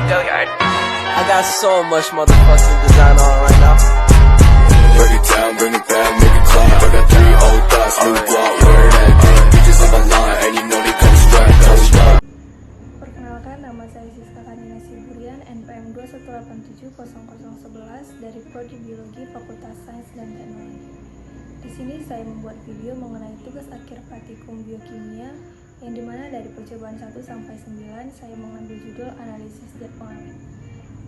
Billiard. I got so much motherfucking design on right now. Break it down, bring it back, make it clap. I got 3 old thoughts, new block, where that thing. Bitches on my line, and you know they come strapped, hold up. Perkenalkan, nama saya Siska Kanina Siburian, NPM 218700011 dari Prodi Biologi Fakultas Sains dan Teknologi. Di sini saya membuat video mengenai tugas akhir praktikum biokimia, yang dimana dari percobaan 1 sampai 9 saya mengambil judul analisis zat pengawet.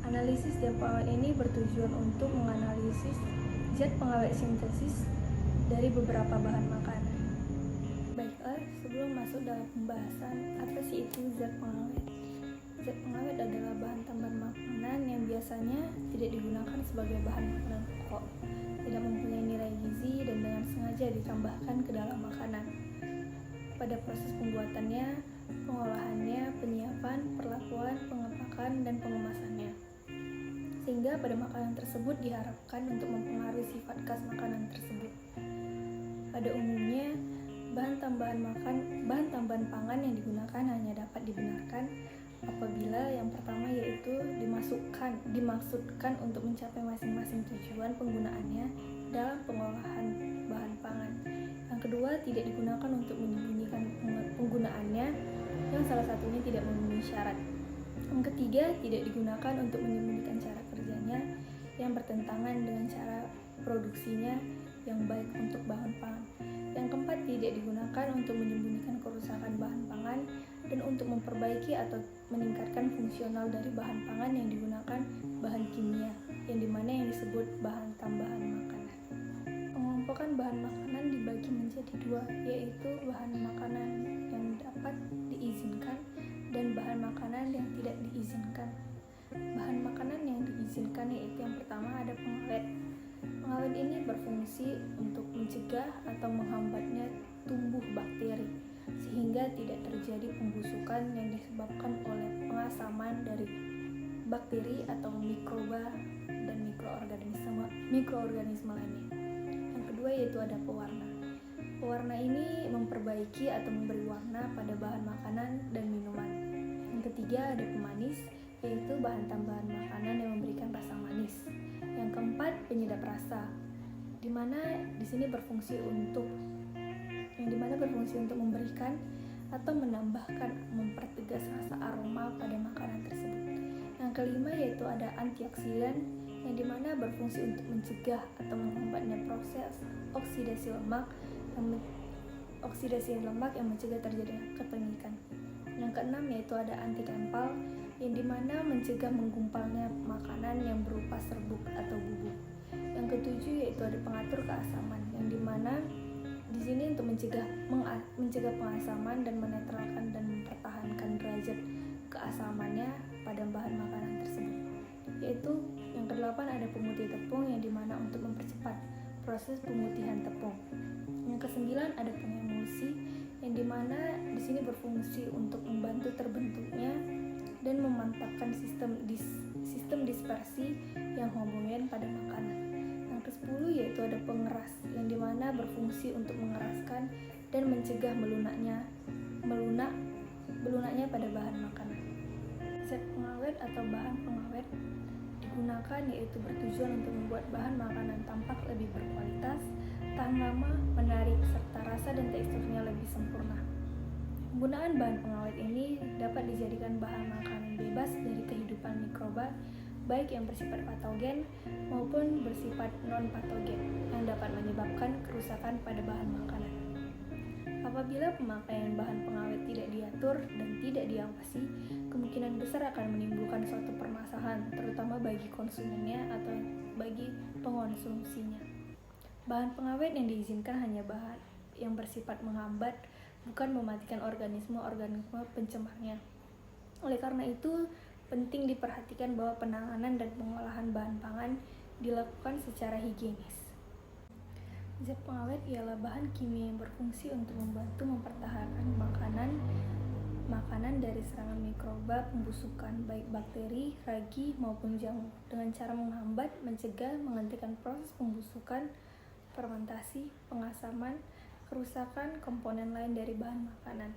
Analisis zat pengawet ini bertujuan untuk menganalisis zat pengawet sintesis dari beberapa bahan makanan. Baiklah, sebelum masuk dalam pembahasan, apa sih itu zat pengawet? Zat pengawet adalah bahan tambahan makanan yang biasanya tidak digunakan sebagai bahan makanan pokok, tidak mempunyai nilai gizi dan dengan sengaja ditambahkan ke dalam makanan. Pada proses pembuatannya, pengolahannya, penyiapan, perlakuan, pengepakan, dan pengemasannya. Sehingga pada makanan tersebut diharapkan untuk mempengaruhi sifat khas makanan tersebut. Pada umumnya, bahan tambahan pangan yang digunakan hanya dapat dibenarkan apabila yang pertama yaitu dimaksudkan untuk mencapai masing-masing tujuan penggunaannya dalam pengolahan bahan pangan. Yang kedua, tidak digunakan untuk menyembunyikan penggunaannya, yang salah satunya tidak memenuhi syarat. Yang ketiga, tidak digunakan untuk menyembunyikan cara kerjanya yang bertentangan dengan cara produksinya yang baik untuk bahan pangan. Yang keempat, tidak digunakan untuk menyembunyikan kerusakan bahan pangan dan untuk memperbaiki atau meningkatkan fungsional dari bahan pangan yang digunakan bahan kimia, yang dimana yang disebut bahan tambahan makanan. Pengelompokan bahan makanan dibagi menjadi 2, yaitu bahan makanan yang dapat diizinkan dan bahan makanan yang tidak diizinkan. Bahan makanan yang diizinkan yaitu yang pertama ada pengawet. Pengawet ini berfungsi untuk mencegah atau menghambatnya tumbuh bakteri, sehingga tidak terjadi pembusukan yang disebabkan oleh pengasaman dari bakteri atau mikroba dan mikroorganisme lainnya. Yang kedua yaitu ada pewarna. Pewarna ini memperbaiki atau memberi warna pada bahan makanan dan minuman. Yang ketiga ada pemanis, yaitu bahan tambahan makanan yang memberikan rasa manis. Yang keempat, penyedap rasa, di mana di sini berfungsi untuk memberikan atau menambahkan, mempertegas rasa aroma pada makanan tersebut. Yang kelima yaitu ada antioksidan, yang dimana berfungsi untuk mencegah atau menghambatnya proses oksidasi lemak yang mencegah terjadinya kepenyikan. Yang keenam yaitu ada anti tempal, yang dimana mencegah menggumpalnya makanan yang berupa serbuk atau bubuk. Yang ketujuh yaitu ada pengatur keasaman, yang dimana di sini untuk mencegah pengasaman dan menetralkan dan mempertahankan derajat keasamannya pada bahan makanan tersebut. Yaitu yang kedelapan ada pemutih tepung, yang dimana untuk mempercepat proses pemutihan tepung. Yang kesembilan ada pengemulsi, yang dimana di sini berfungsi untuk membantu terbentuknya dan memantapkan sistem dispersi yang homogen pada makanan. Yang ke-10 yaitu ada pengeras, yang dimana berfungsi untuk mengeraskan dan mencegah melunaknya pada bahan makanan. Zat pengawet atau bahan pengawet digunakan yaitu bertujuan untuk membuat bahan makanan tampak lebih berkualitas, tahan lama, menarik, serta rasa dan teksturnya lebih sempurna. Penggunaan bahan pengawet ini dapat dijadikan bahan makanan bebas dari kehidupan mikroba, baik yang bersifat patogen maupun bersifat non-patogen, yang dapat menyebabkan kerusakan pada bahan makanan. Apabila pemakaian bahan pengawet tidak diatur dan tidak diawasi, kemungkinan besar akan menimbulkan suatu permasalahan, terutama bagi konsumennya atau bagi pengonsumsinya. Bahan pengawet yang diizinkan hanya bahan yang bersifat menghambat, bukan mematikan organisme-organisme pencemarnya. Oleh karena itu, penting diperhatikan bahwa penanganan dan pengolahan bahan pangan dilakukan secara higienis. Zat pengawet ialah bahan kimia yang berfungsi untuk membantu mempertahankan makanan dari serangan mikroba pembusukan, baik bakteri, ragi, maupun jamur, dengan cara menghambat, mencegah, menghentikan proses pembusukan, fermentasi, pengasaman, kerusakan komponen lain dari bahan makanan.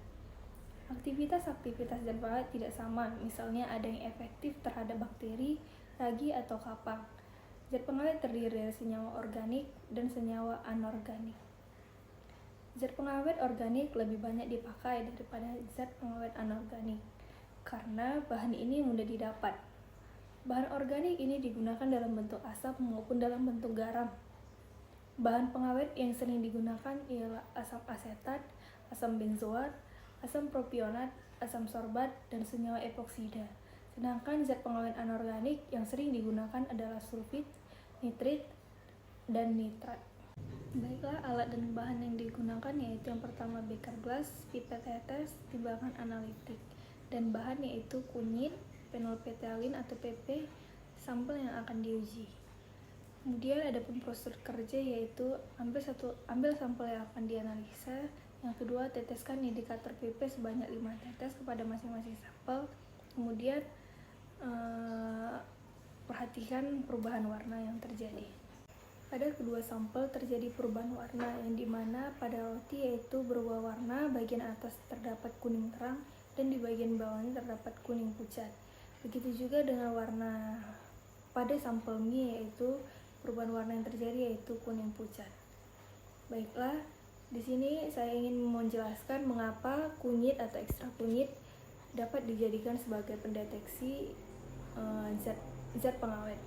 Aktivitas-aktivitas zat pengawet tidak sama, misalnya ada yang efektif terhadap bakteri, ragi, atau kapang. Zat pengawet terdiri dari senyawa organik dan senyawa anorganik. Zat pengawet organik lebih banyak dipakai daripada zat pengawet anorganik, karena bahan ini mudah didapat. Bahan organik ini digunakan dalam bentuk asam maupun dalam bentuk garam. Bahan pengawet yang sering digunakan ialah asam asetat, asam benzoat, asam propionat, asam sorbat, dan senyawa epoksida. Sedangkan zat pengawet anorganik yang sering digunakan adalah sulfit, nitrit, dan nitrat. Baiklah, alat dan bahan yang digunakan yaitu yang pertama beker gelas, pipet tetes, timbangan analitik, dan bahan yaitu kunyit, fenolphthalein atau PP, sampel yang akan diuji. Kemudian ada prosedur kerja yaitu ambil sampel yang akan dianalisa. Yang kedua, teteskan indikator PP sebanyak 5 tetes kepada masing-masing sampel. Kemudian perhatikan perubahan warna yang terjadi. Pada kedua sampel terjadi perubahan warna yang dimana pada roti yaitu berubah warna, bagian atas terdapat kuning terang dan di bagian bawahnya terdapat kuning pucat. Begitu juga dengan warna pada sampel mie yaitu perubahan warna yang terjadi yaitu kuning pucat. Baiklah, di sini saya ingin menjelaskan mengapa kunyit atau ekstrak kunyit dapat dijadikan sebagai pendeteksi zat pengawet.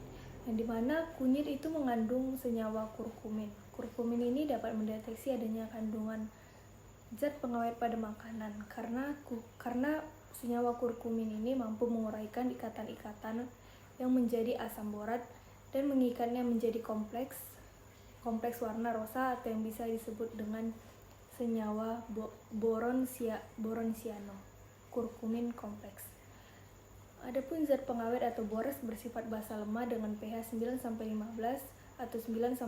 Yang dimana kunyit itu mengandung senyawa kurkumin. Kurkumin ini dapat mendeteksi adanya kandungan zat pengawet pada makanan karena senyawa kurkumin ini mampu menguraikan ikatan-ikatan yang menjadi asam borat dan mengikatnya menjadi kompleks warna rosa atau yang bisa disebut dengan senyawa boron cyano, kurkumin kompleks. Adapun zat pengawet atau borax bersifat basa lemah dengan pH 9-15 atau 9-20.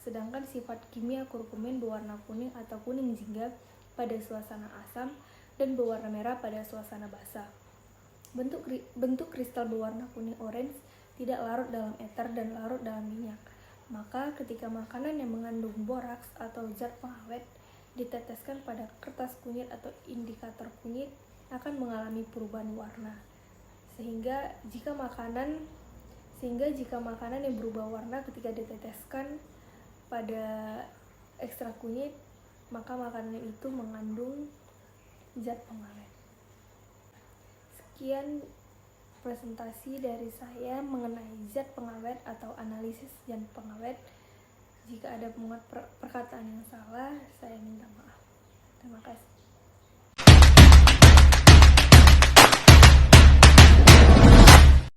Sedangkan sifat kimia kurkumin berwarna kuning atau kuning jingga pada suasana asam dan berwarna merah pada suasana basah. Bentuk kristal berwarna kuning orange, tidak larut dalam eter dan larut dalam minyak. Maka ketika makanan yang mengandung boraks atau zat pengawet diteteskan pada kertas kunyit atau indikator kunyit akan mengalami perubahan warna. Sehingga jika makanan yang berubah warna ketika diteteskan pada ekstrak kunyit, maka makanan itu mengandung zat pengawet. Sekian presentasi dari saya mengenai zat pengawet atau analisis zat pengawet. Jika ada perkataan yang salah, saya minta maaf. Terima kasih.